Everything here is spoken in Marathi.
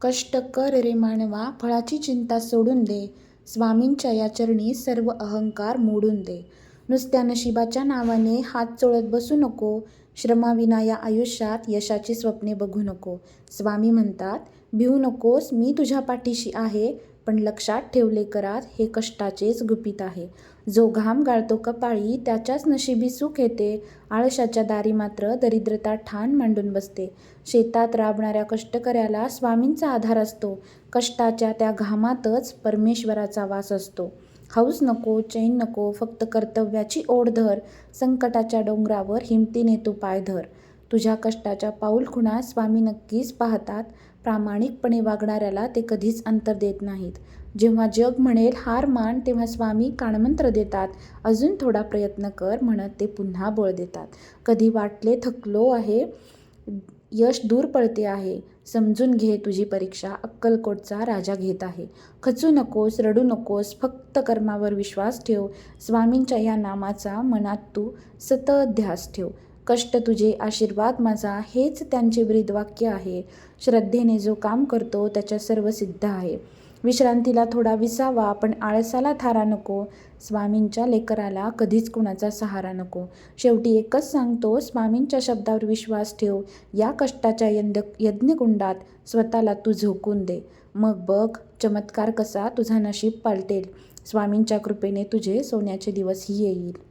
कष्ट कर रे मानवा, फळाची चिंता सोडून दे. स्वामींच्या या चरणी सर्व अहंकार मोडून दे. नुसत्या नशिबाच्या नावाने हात चोळत बसू नको. श्रमाविना या आयुष्यात यशाची स्वप्ने बघू नको. स्वामी म्हणतात, भिवू नकोस, मी तुझ्या पाठीशी आहे. पण लक्षात ठेव लेकरा, हे कष्टाचेच गुपित आहे. जो घाम गाळतो कपाळी, त्याच्याच नशिबी सुख येते. आळशाच्या दारी मात्र दरिद्रता ठाण मांडून बसते. शेतात राबणाऱ्या कष्टकऱ्याला स्वामींचा आधार असतो. कष्टाच्या त्या घामातच परमेश्वराचा वास असतो. हौस नको, चैन नको, फक्त कर्तव्याची ओढ धर. संकटाच्या डोंगरावर हिमतीने तू पाय धर. तुझ्या कष्टाच्या पाऊलखुणा स्वामी नक्कीच पाहतात. प्रामाणिकपणे वागणाऱ्याला ते कधीच अंतर देत नाहीत. जेव्हा जग म्हणेल हार मान, तेव्हा स्वामी कानमंत्र देतात. अजून थोडा प्रयत्न कर म्हणत ते पुन्हा बळ देतात. कधी वाटले थकलो आहे, यश दूर पळते आहे, समजून घे तुझी परीक्षा अक्कलकोटचा राजा घेत आहे. खचू नकोस, रडू नकोस, फक्त कर्मावर विश्वास ठेव. स्वामींच्या या नामाचा मनात तू सतत ध्यास ठेव. कष्ट तुझे आशीर्वाद माझा, हेच त्यांचे ब्रीदवाक्य आहे. श्रद्धेने जो काम करतो त्याच्या सर्व सिद्ध आहे. विश्रांतीला थोडा विसावा, पण आळसाला थारा नको. स्वामींच्या लेकराला कधीच कुणाचा सहारा नको. शेवटी एकच सांगतो, स्वामींच्या शब्दावर विश्वास ठेव. या कष्टाच्या यज्ञकुंडात स्वतःला तू झोकून दे. मग बघ चमत्कार कसा तुझा नशीब पालटेल. स्वामींच्या कृपेने तुझे सोन्याचे दिवसही येईल.